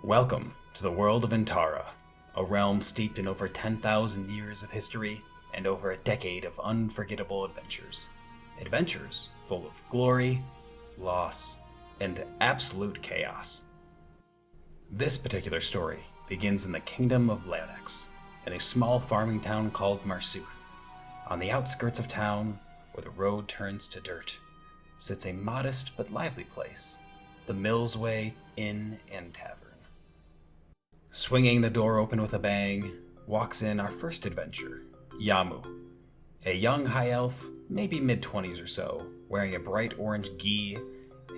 Welcome to the world of Entara, a realm steeped in over 10,000 years of history and over a decade of unforgettable adventures. Adventures full of glory, loss, and absolute chaos. This particular story begins in the kingdom of Laodex, in a small farming town called Marsuth. On the outskirts of town, where the road turns to dirt, sits a modest but lively place, the Millsway Inn and Tavern. Swinging the door open with a bang, walks in our first adventurer, Yamu, a young high elf, maybe mid-20s or so, wearing a bright orange gi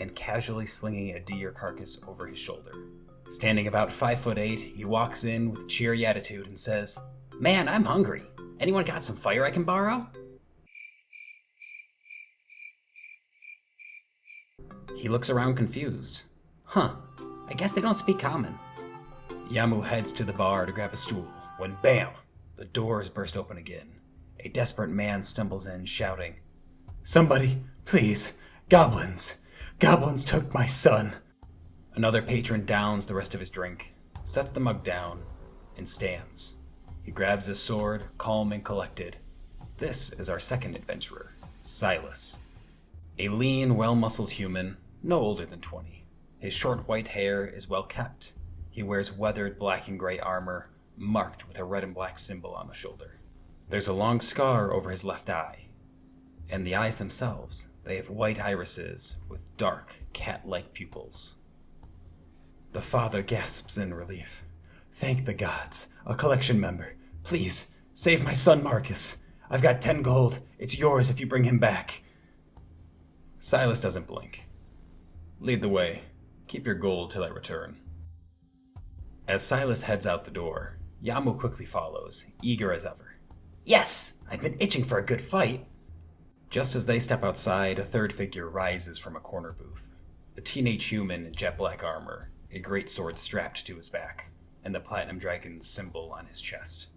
and casually slinging a deer carcass over his shoulder. Standing about 5'8", he walks in with a cheery attitude and says, "Man, I'm hungry. Anyone got some fire I can borrow?" He looks around confused. I guess they don't speak common. Yamu heads to the bar to grab a stool, when bam! The doors burst open again. A desperate man stumbles in, shouting, "Somebody, please! Goblins! Goblins took my son!" Another patron downs the rest of his drink, sets the mug down, and stands. He grabs his sword, calm and collected. This is our second adventurer, Silas. A lean, well-muscled human, no older than 20. His short white hair is well kept. He wears weathered black and gray armor, marked with a red and black symbol on the shoulder. There's a long scar over his left eye, and the eyes themselves, they have white irises with dark, cat-like pupils. The father gasps in relief. "Thank the gods, a collection member. Please, save my son Marcus. I've got 10 gold. It's yours if you bring him back." Silas doesn't blink. "Lead the way. Keep your gold till I return." As Silas heads out the door, Yamu quickly follows, eager as ever. "Yes! I've been itching for a good fight!" Just as they step outside, a third figure rises from a corner booth. A teenage human in jet black armor, a great sword strapped to his back, and the Platinum Dragon's symbol on his chest.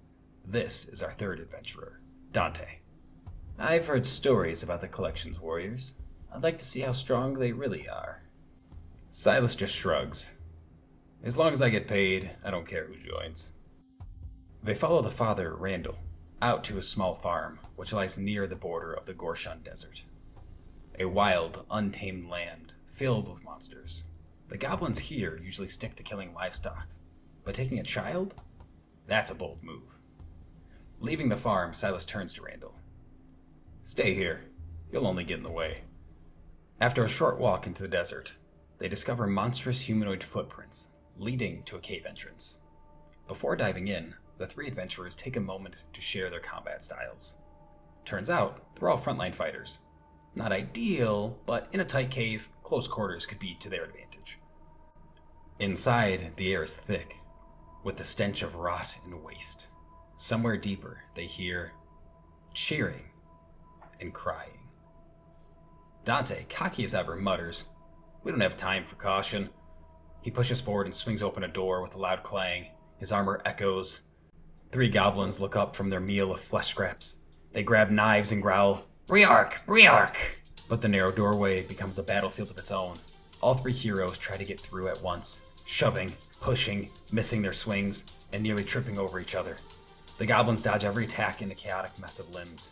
This is our third adventurer, Dante. "I've heard stories about the collection's warriors. I'd like to see how strong they really are." Silas just shrugs. "As long as I get paid, I don't care who joins." They follow the father, Randall, out to a small farm which lies near the border of the Gorshon Desert. A wild, untamed land filled with monsters. The goblins here usually stick to killing livestock, but taking a child? That's a bold move. Leaving the farm, Silas turns to Randall. "Stay here. You'll only get in the way." After a short walk into the desert, they discover monstrous humanoid footprints leading to a cave entrance. Before diving in, the three adventurers take a moment to share their combat styles. Turns out, they're all frontline fighters. Not ideal, but in a tight cave, close quarters could be to their advantage. Inside, the air is thick, with the stench of rot and waste. Somewhere deeper, they hear cheering and crying. Dante, cocky as ever, mutters, "We don't have time for caution." He pushes forward and swings open a door with a loud clang. His armor echoes. 3 goblins look up from their meal of flesh scraps. They grab knives and growl, "Briark! Briark!" But the narrow doorway becomes a battlefield of its own. All 3 heroes try to get through at once, shoving, pushing, missing their swings, and nearly tripping over each other. The goblins dodge every attack in a chaotic mess of limbs.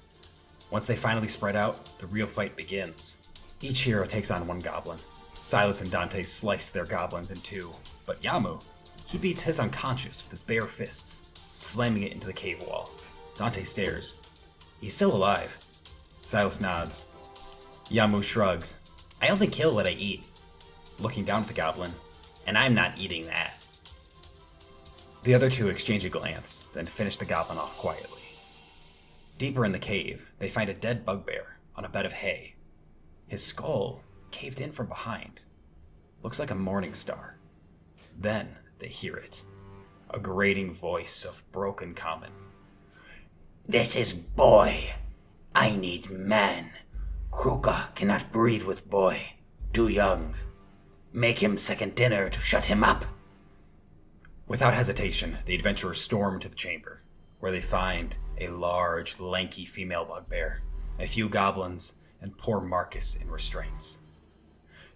Once they finally spread out, the real fight begins. Each hero takes on 1 goblin. Silas and Dante slice their goblins in 2, but Yamu, he beats his unconscious with his bare fists, slamming it into the cave wall. Dante stares. He's still alive. Silas nods. Yamu shrugs. "I only kill what I eat." Looking down at the goblin, "And I'm not eating that." The other 2 exchange a glance, then finish the goblin off quietly. Deeper in the cave, they find a dead bugbear on a bed of hay. His skull caved in from behind. Looks like a morning star. Then they hear it. A grating voice of broken common. "This is boy. I need man. Kruka cannot breed with boy. Too young. Make him second dinner to shut him up." Without hesitation, the adventurers storm to the chamber, where they find a large, lanky female bugbear, a few goblins, and poor Marcus in restraints.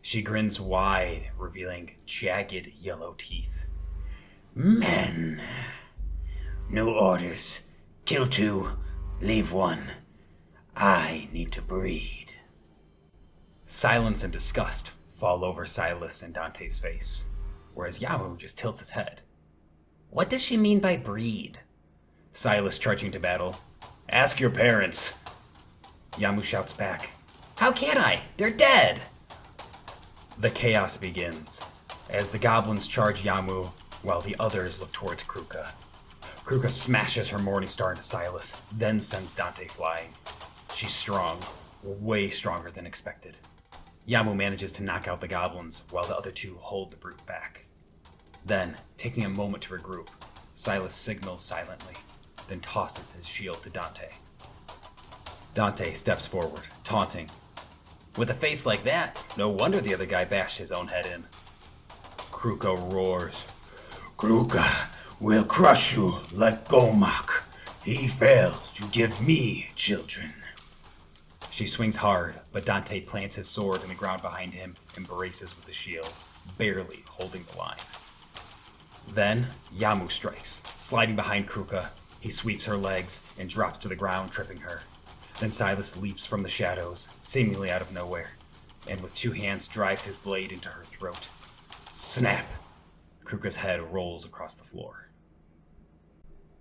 She grins wide, revealing jagged yellow teeth. Men. New orders. Kill 2, leave 1. I need to breed. Silence and disgust fall over Silas and Dante's face, whereas Yamu just tilts his head. What does she mean by breed? Silas charging to battle. Ask your parents. Yamu shouts back. How can I? They're dead! The chaos begins, as the goblins charge Yamu while the others look towards Kruka. Kruka smashes her Morning Star into Silas, then sends Dante flying. She's strong, way stronger than expected. Yamu manages to knock out the goblins while the other 2 hold the brute back. Then, taking a moment to regroup, Silas signals silently, then tosses his shield to Dante. Dante steps forward, taunting. With a face like that, no wonder the other guy bashed his own head in. Kruka roars. Kruka will crush you like Gomak. He fails to give me children. She swings hard, but Dante plants his sword in the ground behind him and braces with the shield, barely holding the line. Then, Yamu strikes. Sliding behind Kruka, he sweeps her legs and drops to the ground, tripping her. Then Silas leaps from the shadows, seemingly out of nowhere, and with 2 hands drives his blade into her throat. Snap! Kruka's head rolls across the floor.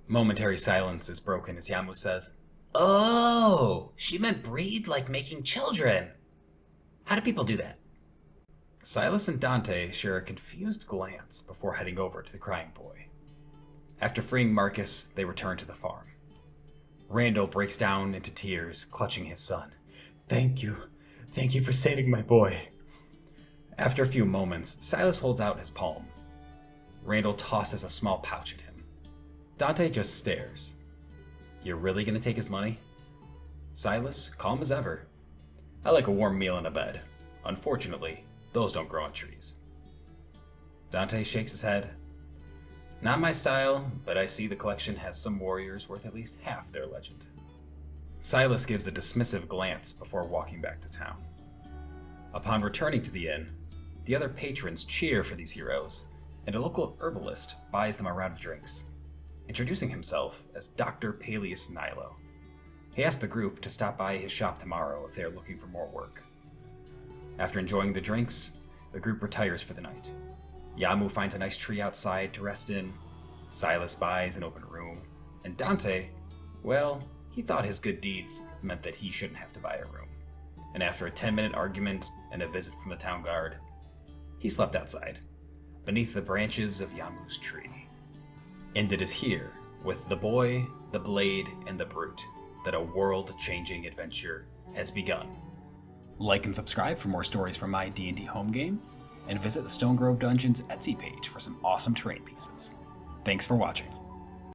Momentary silence is broken as Yamu says, Oh, she meant breed like making children. How do people do that? Silas and Dante share a confused glance before heading over to the crying boy. After freeing Marcus, they return to the farm. Randall breaks down into tears, clutching his son. Thank you. Thank you for saving my boy. After a few moments, Silas holds out his palm. Randall tosses a small pouch at him. Dante just stares. You're really gonna take his money? Silas, calm as ever. I like a warm meal and a bed. Unfortunately, those don't grow on trees. Dante shakes his head. Not my style, but I see the collection has some warriors worth at least half their legend. Silas gives a dismissive glance before walking back to town. Upon returning to the inn, the other patrons cheer for these heroes, and a local herbalist buys them a round of drinks, introducing himself as Dr. Peleus Nilo. He asks the group to stop by his shop tomorrow if they are looking for more work. After enjoying the drinks, the group retires for the night. Yamu finds a nice tree outside to rest in, Silas buys an open room, and Dante, well, he thought his good deeds meant that he shouldn't have to buy a room. And after a 10-minute argument and a visit from the town guard, he slept outside, beneath the branches of Yamu's tree. And it is here, with the boy, the blade, and the brute, that a world-changing adventure has begun. Like and subscribe for more stories from my D&D home game, and visit the Stone Grove Dungeons Etsy page for some awesome terrain pieces. Thanks for watching.